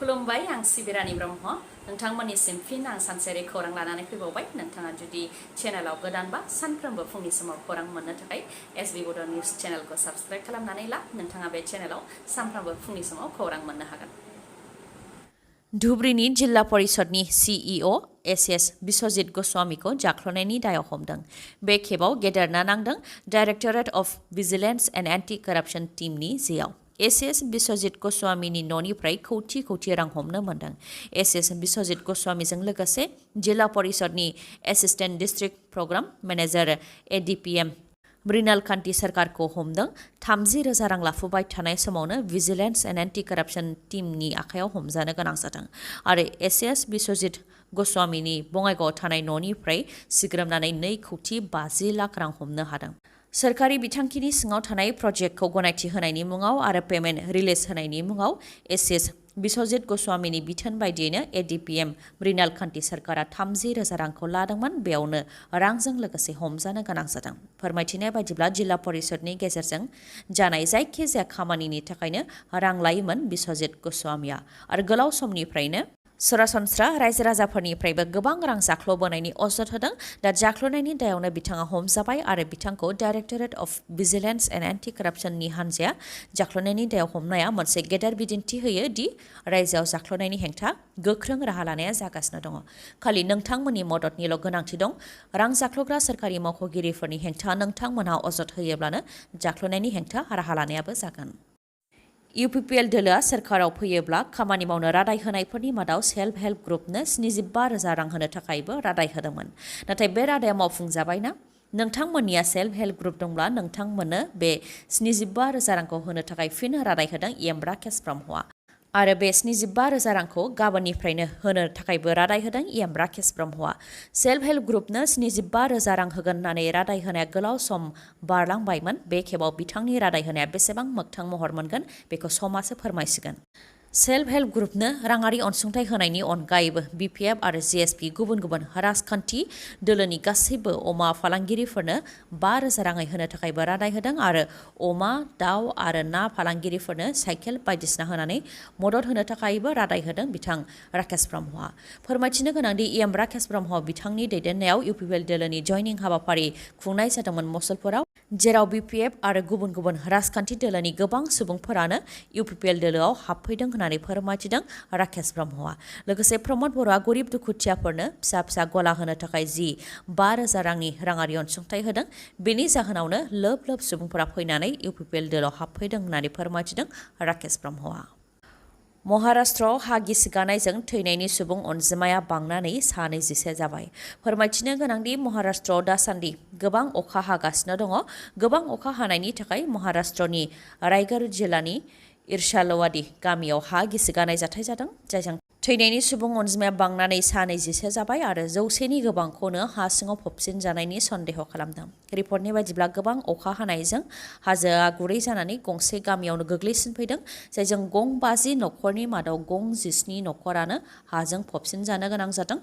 खुलुमबाय आं सिबिरानि ब्रह्म नोंथांमोननिसिम फिन आं सानसेयारि खौरां लानानै फैबावबाय नोंथाङा जुदि चेनेलाव गोदानबा सानफ्रोमबो फुंनि समाव खौरां मोननो थाखाय एसबी बड' निउज चेनेलखौ साबस्क्राइब खालामनानै ला नोंथाङा बे चेनेलाव सानफ्रोमबो फुंनि समाव खौरां मोननो हागोन। धुबरीनि जिल्ला परिषदनि सीईओ एसएस बिश्वजित गस्वामीखौ जाख्ल'नायनि दायाव हमदों। बे खेबाव गेदेरना नांदों directorate of vigilance and anti कराप्शन टीमनि जेआव। एसएस बिश्वजित गस्वामीनि न'निफ्राय खौथि रां हमनो मोन्दों। एसएस बिश्वजित गस्वामीजों लोगोसे जिल्ला परिषदनि assistant district programme manager ADPM Mrinal Kanti सरकारखौ हमदों। 30,000 रां लाफुबाय थानाय समावनो भिजिलेन्स एन्ड एन्टि कराप्शन टीमनि आखायाव हमजानो गोनां जादों आरो एसएस बिश्वजित गस्वामीनि बङाइगावआव थानाय न'निफ्राय सिग्रोमनानै 2,50 लाख रां हमनो हादों। सोरखारि बिथांखिनि सिङाव थानाय प्रजेक्टखौ गनायथि होनायनि मुङाव आरो पेमेन्ट रिलिज होनायनि मुङाव एसएस बिश्वजित गस्वामीनि बिथोन बायदियैनो एडीपीएम मृणाल कान्ति सरकारा 30,000 रांखौ लादोंमोन। बेयावनो रांजों लोगोसे हमजानो गोनां जादों। फोरमायथिनाय बायदिब्ला जिल्ला परिषदनि गेजेरजों जानाय जायखिजाया खामानिनि थाखायनो रां लायोमोन बिश्वजित गस्वामीया आरो गोलाव समनिफ्रायनो सरासनस्रा रायजो राजाफोरनिफ्रायबो गोबां रां जाख्ल'बोनायनि अजद होदों। दा जाख्ल'नायनि दायावनो बिथाङा हमजाबाय आरो बिथांखौ directorate of vigilance and anti कराप्शननि हान्जाया जाख्ल'नायनि दायाव हमनाया मोनसे गेदेर बिदिन्थि होयो दि रायजोआव जाख्ल'नायनि हेंथा गोख्रों राहा लानाया जागासिनो दङ। खालि नोंथांमोननि मददनिल' गोनांथि दं। रां जाख्ल'ग्रा सोरखारि मावख'गिरिफोरनि हेंथा नोंथांमोनहा अजद होयोब्लानो जाख्ल'नायनि हेंथा राहा लानायाबो जागोन। UPPL दोलोआ सोरखाराव फैयोब्ला खामानि मावनो रादाय होनायफोरनि मादाव सेल्फ हेल्प ग्रुपनो 75,000 रां होनो थाखायबो रादाय होदोंमोन। नाथाय बे रादाया मावफुंजाबायना? नोंथांमोननिया सेल्फ हेल्प ग्रुप दंब्ला नोंथांमोननो बे 75,000 रांखौ होनो थाखाय फिन रादाय होदों राकेश ब्रह्मआ आरो बे 75,000 रांखौ गाबोननिफ्रायनो होनो थाखायबो रादाय होदों राकेश ब्रह्मआ। सेल्फ हेल्प ग्रुपनो 75,000 रां होगोन होननानै रादाय होनाया गोलाव सम बारलांबायमोन। बे खेबाव बिथांनि रादाय होनाया बेसेबां मोगथां महर मोनगोन बेखौ समासो फोरमायसिगोन। सेल्फ हेल्प ग्रुपनो राङारि अनसुंथाइ होनायनि अनगायैबो बीपीएफ आरो जीएसपी गुबुन राजखान्थि दोलोनि गासैबो अमा फालांगिरिफोरनो 5,000 राङै होनो थाखायबो रादाय होदों आरो अमा, दाउ आरो ना फालांगिरिफोरनो साइकेल बायदिसिना होनानै मदद होनो थाखायबो रादाय होदों बिथां राकेश ब्रह्मआ। फोरमायथिनो गोनांदि राकेश ब्रह्म बिथांनि दैदेननायाव UPPL दोलोनि जयनिं हाबाफारि खुंनाय जादोंमोन मुसलपुराव, जेराव बीपीएफ आरो गुबुन राजखान्थि दोलोनि गोबां सुबुंफोरानो UPPL दोलोआव हाबफैदों होननानै फोरमायथिदों राकेश ब्रह्मआ। लोगोसे प्रमद बर'आ गरिब दुखुथियाफोरनो फिसा गला होनो थाखाय 5,000 रांनि राङारि अनसुंथाइ होदों। बेनि जाहोनावनो लोब सुबुंफोरा फैनानै UPPL दोलोआव हाबफैदों होननानै फोरमायथिदों राकेश ब्रह्मआ। महाराष्ट्रआव हा गिसिगानायजों थैनायनि सुबुं अनजिमाया बांनानै 26 जाबाय। फोरमायथिनो गोनांदि महाराष्ट्रआव दासान्दि गोबां अखा हागासिनो दङ। गोबां अखा हानायनि थाखाय महाराष्ट्रनि रायगढ़ जिल्लानि इरशालवाडी गामियाव हा गिसिगानाय जाथाय जादों, जायजों थैनायनि सुबुं अनजिमाया बांनानै 26 जाबाय आरो 100नि गोबांखौनो हा सिङाव फबसिनजानायनि सन्देह खालामदों। रिपर्टनि बायदिब्ला गोबां अखा हानायजों हाजोआ गुरै जानानै गंसे गामियावनो गोग्लैसिनफैदों, जायजों गं 50 नखरनि मादाव गं 17 नखरानो हाजों फबसिनजानो गोनां जादों।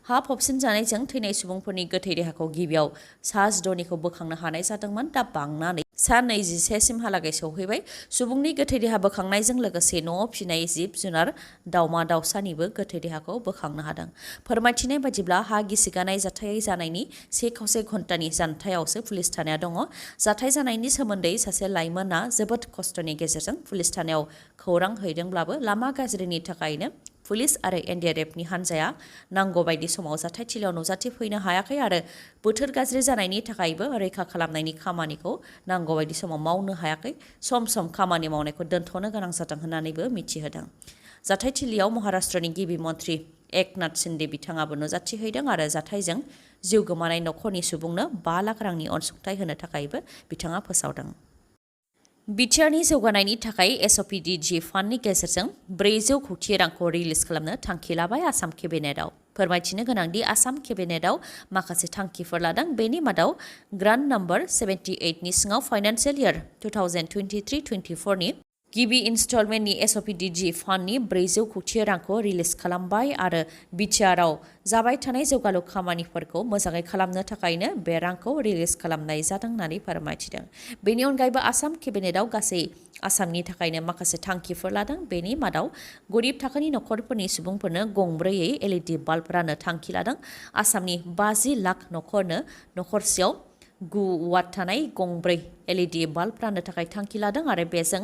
हा फबसिनजानायजों थैनाय सुबुंफोरनि गोथै देहाखौ गिबियाव सा 16निखौ बोखांनो हानाय जादोंमोन, दा बांनानै सा 21 सिमहालागै सौहैबाय। सुबुंनि गोथै देहा बोखांनायजों लोगोसे न'आव फिसिनाय जिब जुनार दाउमा दाउसानिबो गोथै देहाखौ बोखांनो हादों। फोरमायथिनाय बायदिब्ला हा गिसिगानाय जाथाय जानायनि 1 घन्टानि जानथायावसो पुलिस थानाया दङ। जाथाय जानायनि सोमोन्दै सासे लाइमोना जोबोद खस्थ'नि गेजेरजों पुलिस थानायाव खौरां हैदोंब्लाबो लामा गाज्रिनि थाखायनो पुलिस आरो NDRFनि हान्जाया नांगौ बायदि समाव जाथायथिलियाव नुजाथिफैनो हायाखै आरो बोथोर गाज्रि जानायनि थाखायबो रैखा खालामनायनि खामानिखौ नांगौ बायदि समाव मावनो हायाखै। सम खामानि मावनायखौ दोनथ'नो गोनां जादों होननानैबो मिथिहोदों। जाथायथिलियाव महाराष्ट्रनि गिबि मन्थ्रि एकनाथ शिन्दे बिथाङाबो नुजाथिहैदों आरो जाथायजों जिउ गोमानाय नखरनि सुबुंनो 5 लाख रांनि अनसुंथाइ होनो थाखायबो बिथाङा फोसावदों। बिटिआरनि जौगानायनि थाखाय SOPDG फान्डनि गेजेरजों 400 कोटी रांखौ रिलिज खालामनो थांखि लाबाय आसाम केबिनेटआव। फोरमायथिनो गोनांदि आसाम केबिनेटआव माखासे थांखिफोर लादों। बेनि मादाव ग्रान्ट नम्बर 78 नि सिङाव फाइनान्सियेल इयार 2023-24 नि गिबि इनस्टलमेन्टनि एसअपिडिजि फान्डनि 400 कौटि रांखौ रिलिज खालामबाय आरो बिटिआरआव जाबाय थानाय जौगालु खामानिफोरखौ मोजाङै खालामनो थाखायनो बे रांखौ रिलिज खालामनाय जादों होननानै फोरमायथिदों। बेनि अनगायैबो आसाम केबिनेटआव गासै आसामनि थाखायनो माखासे थांखिफोर लादों। बेनि मादाव गरिब थाखोनि नखरफोरनि सुबुंफोरनो गंब्रैयै एलइडि बाल्ब राननो थांखि लादों। आसामनि 50 लाख नखरनो नखरसेयाव 9 वाट थानाय गंब्रै एलइडि बाल्ब राननो थाखाय थांखि लादों आरो बेजों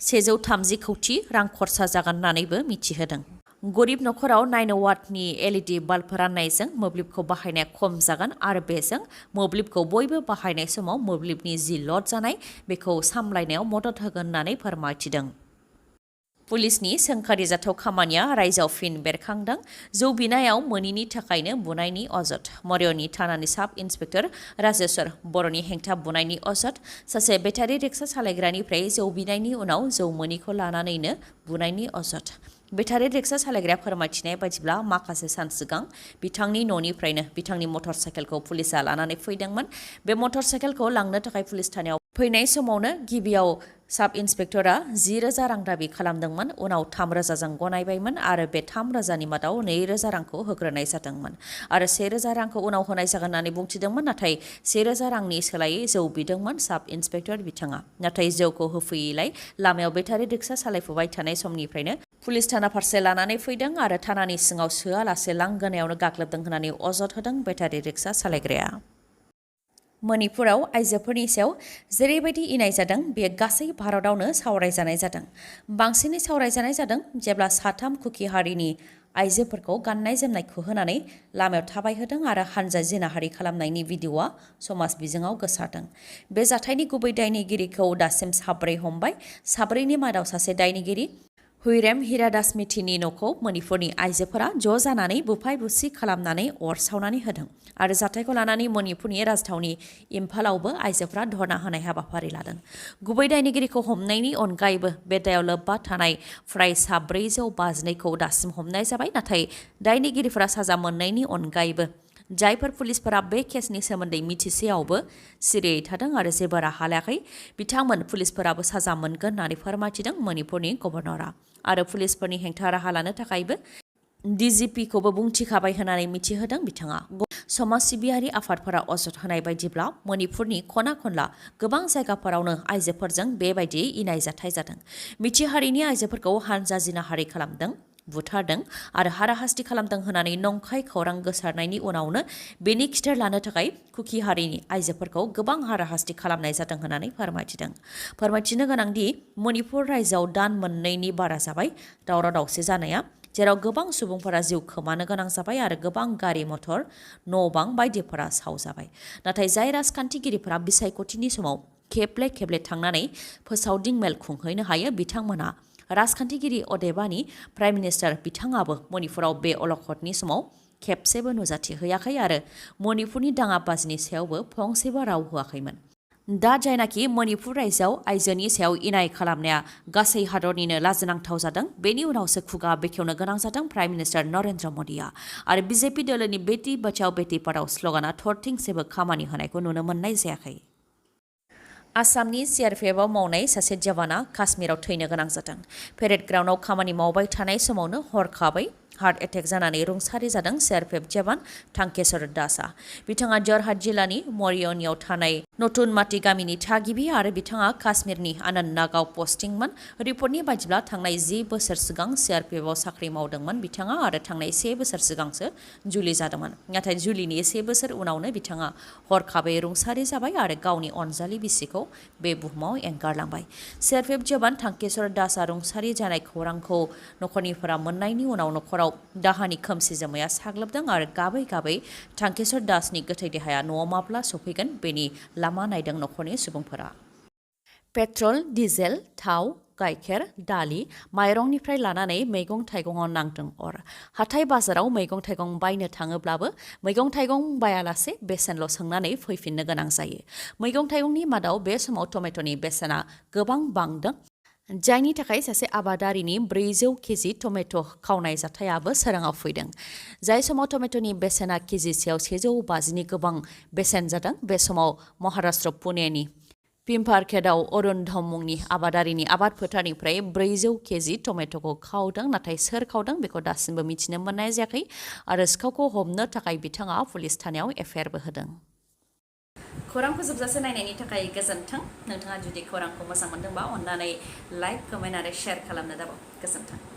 130 कौटि रां खरसा जागोन होननानैबो मिथिहोदों। गरिब नखराव 9 वाटनि एलइडि बाल्ब राननायजों मोब्लिबखौ बाहायनाया खम जागोन आरो बेजों मोब्लिबखौ बयबो बाहायनाय समाव मोब्लिबनि जि लड जानाय बेखौ सामलायनायाव मदद होगोन होननानै फोरमायथिदों। पुलिसनि सोंखारिजाथाव खामानिया रायजोआव फिन बेरखांदों। जौ बिनायाव मोनिनि थाखायनो बुनायनि अजद। मरियनि थानानि साब इन्सपेक्टर राजेश्वर बर'नि हेंथा बुनायनि अजद। सासे बेटारि रिक्सा सालायग्रानिफ्राय जौ बिनायनि उनाव जौ मोनिखौ लानानैनो बुनायनि अजद। बेटारि रिक्सा सालायग्राया फोरमायथिनाय बायदिब्ला माखासे सान सिगां बिथांनि न'निफ्रायनो बिथांनि मटर साइकेलखौ पुलिसा लानानै फैदोंमोन। बे मटर साइकेलखौ लांनो थाखाय पुलिस थानायाव फैनाय समावनो गिबियाव साब इन्सपेक्टरा 10,000 रां दाबि खालामदोंमोन। उनाव 3,000 जों गनायबायमोन आरो बे 3,000नि मादाव 2,000 रांखौ होग्रोनाय जादोंमोन आरो 1,000 रांखौ उनाव होनाय जागोन होननानै बुंथिदोंमोन। नाथाय 1,000 रांनि सोलायै जौ बिदोंमोन साब इन्सपेक्टर बिथाङा। नाथाय जौखौ होफैयैलाय लामायाव बेटारि रिक्सा सालायफुबाय थानाय समनिफ्रायनो पुलिस थाना फारसे लानानै फैदों आरो थानानि सिङाव सोआलासे लांगोनायावनो गाग्लोबदों होननानै अजद होदों बेटारि रिक्सा सालायग्राया। मणिपुराव आइजोफोरनि सायाव जेरैबायदि इनाय जादों बेयो गासै भारतआवनो सावरायजानाय जादों। बांसिनै सावरायजानाय जादों जेब्ला 3 कुकि हारिनि आइजोफोरखौ गाननाय जोमनायखौ होनानै लामायाव थाबायहोदों आरो हानजा जिनाहारि खालामनायनि भिडिअ'आ समाज बिजोङाव गोसारदों। बे जाथायनि गुबै दायनिगिरिखौ दासिम 4 हमबाय। 4नि मादाव सासे दायनिगिरि हुइरेम हिरादासमिथिनि न'खौ मणिपुरनि आइजोफोरा ज' जानानै बुफाय बुसि खालामनानै अर सावनानै होदों आरो जाथायखौ लानानै मणिपुरनि राजधानी इम्फालावबो आइजोफोरा धर्ना होनाय हाबाफारि लादों। गुबै दायनिगिरिखौ हमनायनि अनगायैबो बे दायाव लोब्बा थानाय फ्राय 452खौ दासिम हमनाय जाबाय। नाथाय दायनिगिरिफोरा साजा मोननायनि अनगायैबो जायफोर पुलिसफोरा बे केसनि सोमोन्दै मिथिसेयावबो सिरियै थादों आरो जेबो राहा लायाखै बिथांमोन पुलिसफोराबो साजा मोनगोन होननानै फोरमायथिदों मणिपुरनि गभर्नरआ। आरो पुलिसफोरनि हेंथा राहा लानो थाखायबो डिजिपिखौबो बुंथिखाबाय होननानै मिथिहोदों बिथाङा। समाज सिबियारि आफादफोरा अजद होनाय बायदिब्ला मणिपुरनि खना खनला गोबां जायगाफोरावनो आइजोफोरजों बेबायदियै इनाय जाथाय जादों। मिथिहारिनि आइजोफोरखौ हानजा जिनाहारि खालामदों, बुथारदों आरो हाराहास्ति खालामदों होननानै नंखाय खौरां गोसारनायनि उनावनो बेनि खिथेर लानो थाखाय कुकि हारिनि आइजोफोरखौ गोबां हाराहास्ति खालामनाय जादों होननानै फोरमायथिदों। फोरमायथिनो गोनांदि मणिपुर रायजोआव दान मोननैनि बारा जाबाय दावराव दावसि जानाया, जेराव गोबां सुबुंफोरा जिउ खोमानो गोनां जाबाय आरो गोबां गारि मथर न' बां बायदिफोरा सावजाबाय। नाथाय जाय राजखान्थिगिरिफोरा बिसायख'थिनि समाव खेबले खेबले थांनानै फोसावदिं मेल खुंहैनो हायो बिथांमोनहा राजखान्थिगिरि अदेबानि प्राइम मिनिस्टार बिथाङाबो मणिपुराव बे अलखदनि समाव खेबसेबो नुजाथिहैयाखै आरो मणिपुरनि दाङाबाजिनि सायावबो फंसेबो राव होआखैमोन। दा जायनाखि मणिपुर रायजोआव आइजोनि सायाव इनाय खालामनाया गासै हादरनिनो लाजिनांथाव जादों बेनि उनावसो खुगा बेखेवनो गोनां जादों प्राइम मिनिस्टार नरेन्द्र मदिया आरो बिजेपि दोलोनि बेटि बचाओ बेटि पढ़ाओ स्लगाना थरथिंसेबो खामानि होनायखौ नुनो मोननाय जायाखै। आसामनि सिआरपिएफआव मावनाय सासे जवाना काश्मीराव थैनो गोनां जादों। पेरेड ग्राउन्डआव खामानि मावबाय थानाय समावनो हरखाबै हार्ट एटेक जानानै रुंसारि जादों सिआरपिएफ जवान थांकेश्वर दासआ। बिथाङा जरहाट जिल्लानि मरियनियाव थानाय नतुन माटी गामिनि थागिबि आरो बिथाङा काश्मीरनि आनन्तनागाव पस्टिंमोन। रिपर्टनि बायदिब्ला थांनाय 10 बोसोर सिगां सिआरपिएफआव साख्रि मावदोंमोन बिथाङा आरो थांनाय 1 बोसोर सिगांसो जुलि जादोंमोन। नाथाय जुलिनि 1 बोसोर उनावनो बिथाङा हरखाबै रुंसारि जाबाय आरो गावनि अनजालि बिसिखौ बे बुहुमाव एंगारलांबाय। सिआरपिएफ जवान थांकेश्वर दासआ रुंसारि जानाय खौरांखौ नखरनिफोरा मोननायनि उनाव नखराव दाहानि खोमसि जोमैया साग्लोबदों आरो गाबै गाबै थांकेश्वर दासनि गोथै देहाया न'आव माब्ला सफैगोन बेनि लामा नायदों नखरनि सुबुंफोरा। पेट्रल, डिजेल, थाव, गाइखेर, दालि, माइरंनिफ्राय लानानै मैगं थाइगङाव नांदों अर। हाथाय बाजाराव मैगं थाइगं बायनो थाङोब्लाबो मैगं थाइगं बायालासे बेसेनल' सोंनानै फैफिननो गोनां जायो। मैगं थाइगंनि मादाव बे समाव टमेट'नि बेसेना गोबां बांदों, जायनि थाखाय सासे आबादारिनि 400 केजि टमेट' खावनाय जाथायाबो सोराङाव फैदों। जाय समाव टमेट'नि बेसेना केजिसेयाव 150नि गोबां बेसेन जादों बे समाव महाराष्ट्र पुनेनि पिम्पारखेदाव अरुणधम मुंनि आबादारिनि आबाद फोथारनिफ्राय 400 केजि टमेट'खौ खावदों नाथाय सोर खावदों बेखौ दासिमबो मिथिनो मोननाय जायाखै आरो सिखावखौ हमनो थाखाय बिथाङा पुलिस थानायाव एफआइआरबो होदों। खौरांखौ जोबजासे नायनायनि थाखाय गोजोन्थों। नोंथाङा जुदि खौरांखौ मोजां मोनदोंबा अन्नानै लाइक, कमेन्ट आरो शेयार खालामनो दाबाव। गोजोन्थों।